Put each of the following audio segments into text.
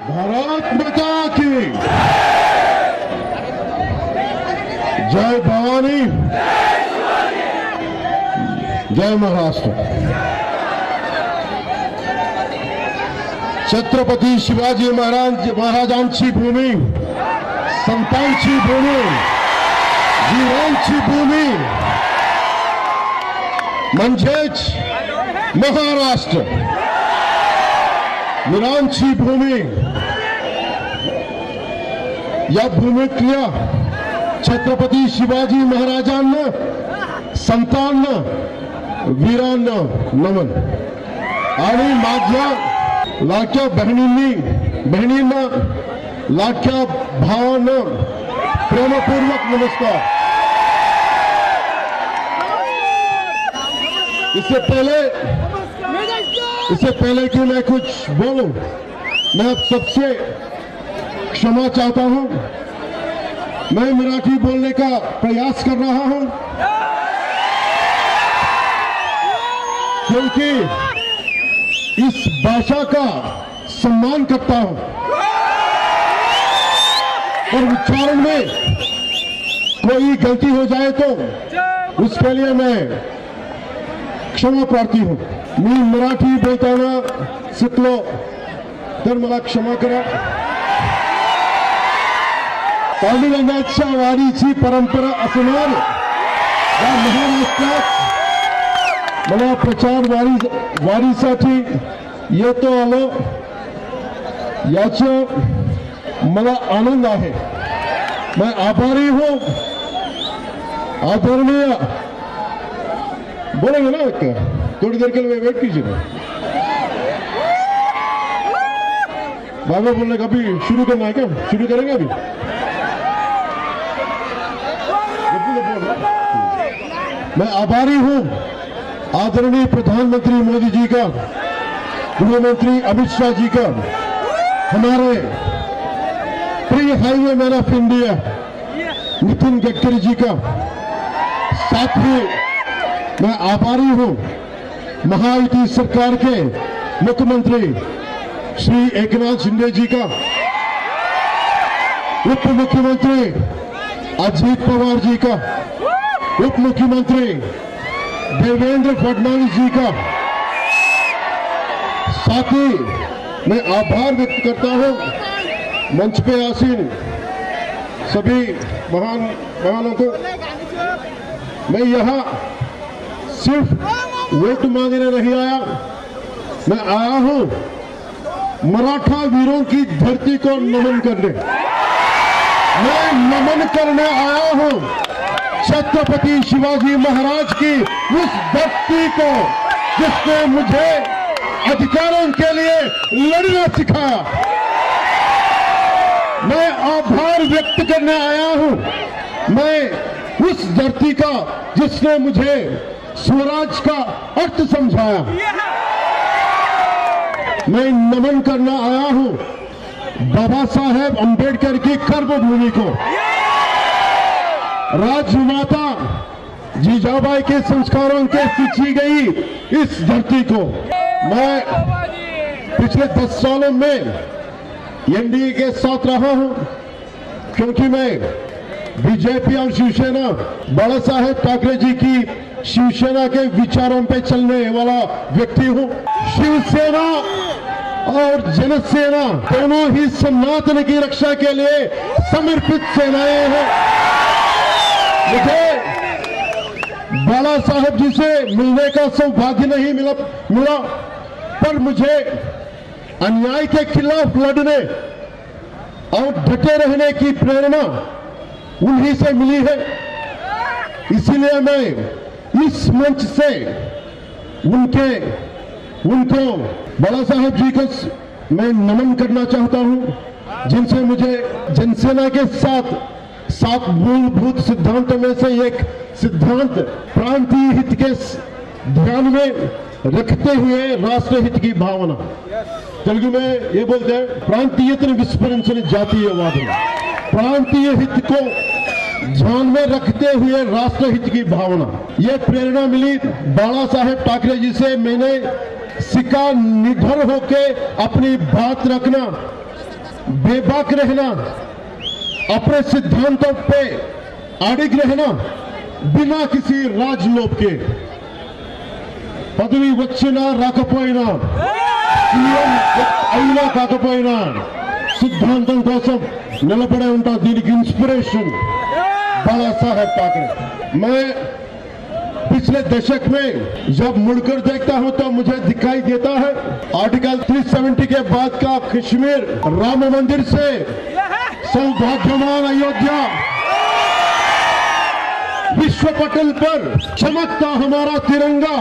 भारत माता की जय भवानी, जय महाराष्ट्र। छत्रपती शिवाजी महाराजांची भूमी, संतांची भूमी, वीरांची भूमी म्हणजेच महाराष्ट्र। वीरांची भूमी, या भूमीतल्या छत्रपती शिवाजी महाराजांना, संतांना, वीरांना नमन। आणि माझ्या लाडक्या बहिणींना, लाडक्या भावांना प्रेमपूर्वक नमस्कार। इससे पहले कि मैं कुछ बोलूं, मैं आप सबसे क्षमा चाहता हूं। मैं मराठी बोलने का प्रयास कर रहा हूं क्योंकि इस भाषा का सम्मान करता हूं और उच्चारण में कोई गलती हो जाए तो उसके लिए मैं क्षमा प्रार्थी हूं। मी मराठी बोलताना शिकलो तर मला क्षमा करा। पांडुरंगाच्या वारीची परंपरा असणार या महाराष्ट्रात मला प्रचार वारीसाठी येतो आलो याचा मला आनंद आहे। मैं आभारी हूं। आदरणीय बोलेंगे ना, थोड़ी देर के लिए वेट कीजिए ना। बाबा बोलने का अभी शुरू करना है क्या? शुरू करेंगे अभी? मैं आभारी हूं आदरणीय प्रधानमंत्री मोदी जी का, गृह मंत्री अमित शाह जी का, हमारे प्रिय highway man of India Nitin Gadkari ji का। साथ ही मैं आभारी हूं महायुति सरकार के मुख्यमंत्री श्री एकनाथ शिंदे जी का, उप मुख्यमंत्री अजित पवार जी का, उप मुख्यमंत्री देवेंद्र फडणवीस जी का। साथ ही मैं आभार व्यक्त करता हूं मंच पे आसीन सभी महानों को। मैं यहां सिर्फ वोट मांगने नहीं आया, मैं आया हूं मराठा वीरों की धरती को नमन करने। मैं नमन करने आया हूं छत्रपति शिवाजी महाराज की उस धरती को जिसने मुझे अधिकारों के लिए लड़ना सिखाया। मैं आभार व्यक्त करने आया हूं मैं उस धरती का जिसने मुझे स्वराज का अर्थ समझाया। मैं नमन करना आया हूं बाबा साहेब अंबेडकर की कर्मभूमि को, राजमाता जीजाबाई के संस्कारों के सींची गई इस धरती को। मैं पिछले 10 सालों में एनडीए के साथ रहा हूं क्योंकि मैं बीजेपी और शिवसेना, बाला साहेब ठाकरे जी की शिवसेना के विचारों पे चलने वाला व्यक्ति हूं। शिवसेना और जनसेना दोनों ही सनातन की रक्षा के लिए समर्पित सेनाएं हैं। मुझे बाला साहेब जी से मिलने का सौभाग्य नहीं मिला, पर मुझे अन्याय के खिलाफ लड़ने और डटे रहने की प्रेरणा उन्हीं से मिली है। इसीलिए मैं इस मंच से उनको बाला साहेब जी को मैं नमन करना चाहता हूं, जिनसे मुझे जनसेना के सात मूलभूत सिद्धांतों में से एक सिद्धांत प्रांतीय हित के ध्यान में रखते हुए राष्ट्र हित की भावना, तेलुगु में ये बोलते हैं प्रांतीयतन विस्मरिंचनि जातीयवादम। प्रांतीय हित को ध्यान में रखते हुए राष्ट्र हित की भावना, ये प्रेरणा मिली बाला साहेब ठाकरे जी से। मैंने सीखा निडर होके अपनी बात रखना, बेबाक रहना, अपने सिद्धांतों पे अड़िग रहना, बिना किसी राजलोभ के पदवी వచ్చినా రాకపోయినా సీఎం అయినా కాకపోయినా సిద్ధాంతం కోసం నిలబడే ఉంటా. దీనికి इंस्पिरेशन बाला साहेब ठाकरे. मैं पिछले दशक में जब मुड़कर देखता हूं तो मुझे दिखाई देता है आर्टिकल 370 के बाद का कश्मीर राम मंदिर से सौभाग्यवान अयोध्या, विश्व पटल पर चमकता हमारा तिरंगा,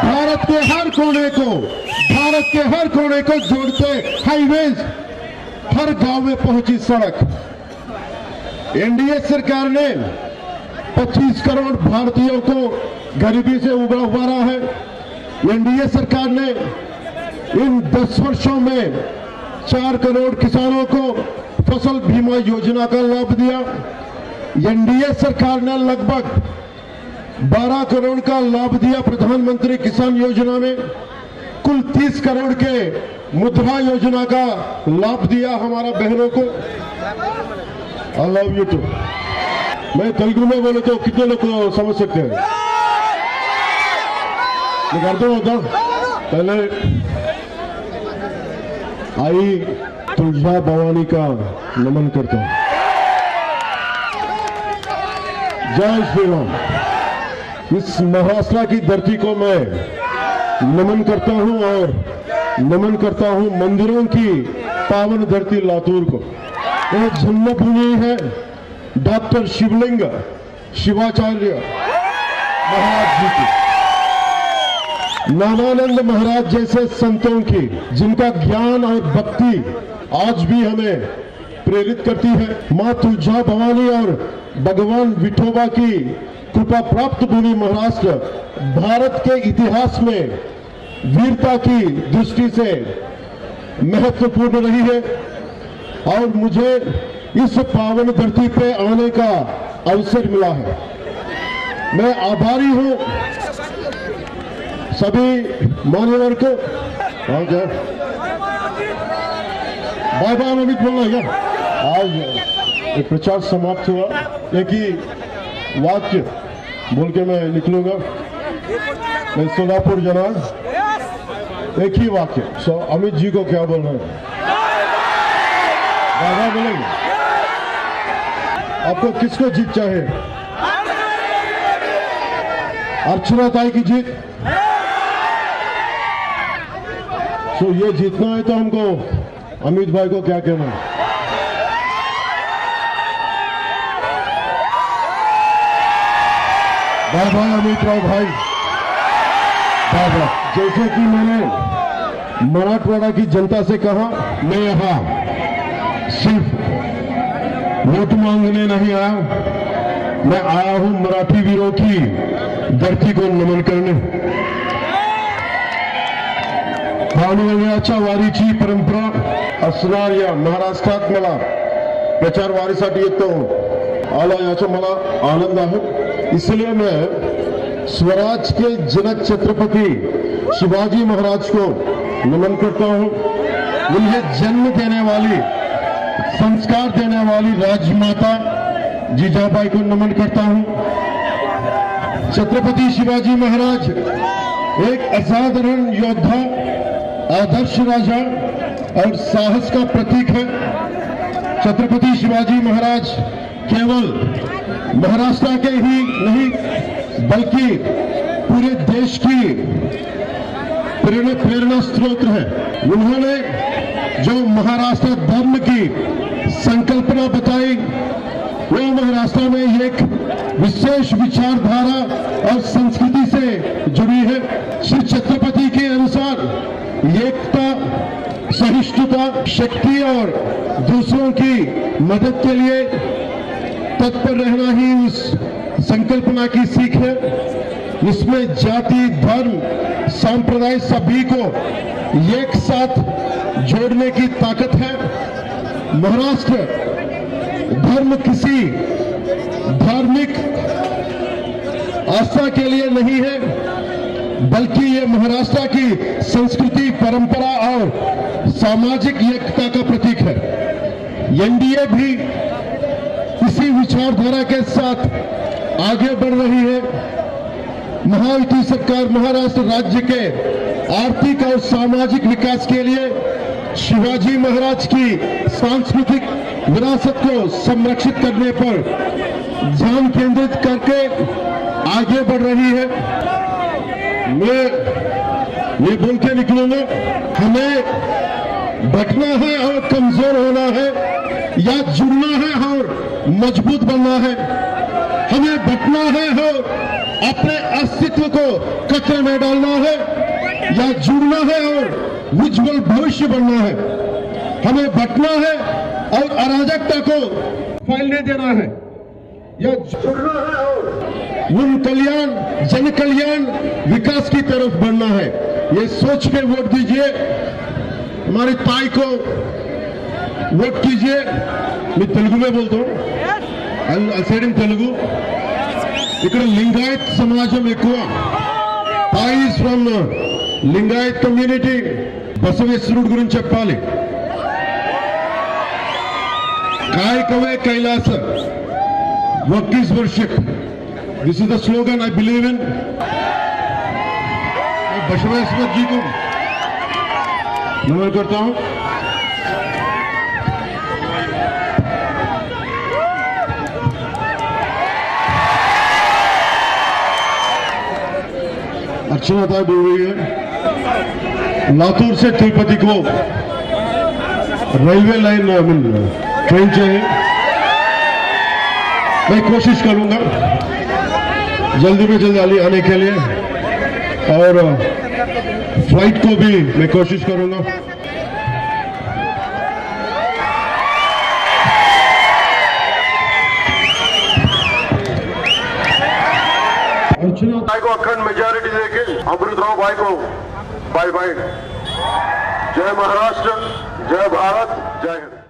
भारत के हर कोने को जोड़ते हाईवेज, हर गांव में पहुंची सड़क. एनडीए सरकार ने 25 करोड़ भारतीयों को गरीबी से उबारा है. एनडीए सरकार ने इन 10 वर्षों में 4 करोड़ किसानों को फसल बीमा योजना का लाभ दिया. एनडीए सरकार ने लगभग 12 करोड़ का लाभ दिया प्रधानमंत्री किसान योजना में. कुल 30 करोड़ के मुद्रा योजना का लाभ दिया हमारा बहनों को. I love you too. मैं तेलुगु में बोले तो कितने लोग को समझ सकते हैं? मैं करता होता पहले आई तुलजा भवानी का नमन करता हूं. जय श्री राम. इस महाराष्ट्र की धरती को मैं नमन करता हूं और नमन करता हूं मंदिरों की पावन धरती लातूर को. एक जन्मभूमि है डॉक्टर शिवलिंग शिवाचार्य महाराज जी की, नामानंद महाराज जैसे संतों की, जिनका ज्ञान और भक्ति आज भी हमें प्रेरित करती है. मां तुलजा भवानी और भगवान विठोबा की कृपा प्राप्त भूमि महाराष्ट्र भारत के इतिहास में वीरता की दृष्टि से महत्वपूर्ण रही है और मुझे इस पावन धरती पे आने का अवसर मिला है. मैं आभारी हूं सभी मान्यवर को. क्या बाय बाय अमित बोलना है क्या? आज एक प्रचार समाप्त हुआ. एक ही वाक्य बोल के मैं निकलूंगा. मैं सोलापुर जनाब, एक ही वाक्य. अमित जी को क्या बोलना है? बाबा बोलेंगे. आपको किसको जीत चाहे? अर्चना ताई की जीत. तो ये जीतना है तो हमको अमित भाई को क्या कहना है? बाय बाय अमित राव भाई. बाबा, जैसे कि मैंने मराठवाड़ा की जनता से कहा, मैं यहां सिर्फ वोट मांगने नहीं आया, मैं आया हूं मराठी वीरों की धरती को नमन करने. भानुवण्याच्या वारीची परंपरा असणार या महाराष्ट्रात मला प्रचार वारीसाठी येतो आला, याचा मला आनंद आहे. इसलिए मैं स्वराज के जनक छत्रपति शिवाजी महाराज को नमन करता हूं. उन्हें जन्म देने वाली, संस्कार देने वाली राजमाता जीजाबाई को नमन करता हूं. छत्रपति शिवाजी महाराज एक असाधारण योद्धा, आदर्श राजा और साहस का प्रतीक है. छत्रपति शिवाजी महाराज केवल महाराष्ट्र के ही नहीं बल्कि पूरे देश की प्रेरणा स्रोत है. उन्होंने जो महाराष्ट्र धर्म की संकल्पना बताई, वो महाराष्ट्र में एक विशेष विचारधारा और संस्कृति से जुड़ी है. श्री छत्रपति के अनुसार एकता, सहिष्णुता, शक्ति और दूसरों की मदद के लिए तत्पर रहना ही उस संकल्पना की सीख है. इसमें जाति, धर्म, संप्रदाय सभी को एक साथ जोड़ने की ताकत है. महाराष्ट्र धर्म किसी धार्मिक आस्था के लिए नहीं है, बल्कि ये महाराष्ट्र की संस्कृति, परंपरा और सामाजिक एकता का प्रतीक है। एनडीए भी इसी विचारधारा के साथ आगे बढ़ रही है। महायुति सरकार महाराष्ट्र राज्य के आर्थिक और सामाजिक विकास के लिए शिवाजी महाराज की सांस्कृतिक विरासत को संरक्षित करने पर ध्यान केंद्रित करके आगे बढ़ रही है। मैं ये बोल के निकलूंगा, हमें बटना है और कमजोर होना है या जुड़ना है और मजबूत बनना है। हमें बटना है और अपने अस्तित्व को कचरे में डालना है या जुड़ना है और उज्जवल भविष्य बनना है। हमें बटना है और अराजकता को फैलने देना है या जुड़ना है और उन कल्याण, जन कल्याण, विकास की तरफ बढ़ना है। ये सोच के वोट दीजिए, हमारी ताई को वोट कीजिए। मैं तेलुगु में बोलता हूँ, असेडिंग तेलुगु। ఇక్కడ లింగాయత్ సమాజం ఎక్కువ. Tai is from Lingayat community. బసవేశ్వరుడు గురించి చెప్పాలి. కాయకవే కైలాస, work is worship. This is the slogan I believe in. Basaveshwar ji को नमन करता हूं. अर्चना ताई बोल रही है लातूर से तिरुपति को रेलवे लाइन ट्रेन चाहिए. मैं कोशिश करूंगा जल्दी में जल्दी आने के लिए और फ्लाइट को भी मैं कोशिश करूंगा. अर्चना ताई को अखंड मेजॉरिटी देके अमृतराव भाई को बाय बाय. जय महाराष्ट्र, जय भारत, जय हिंद.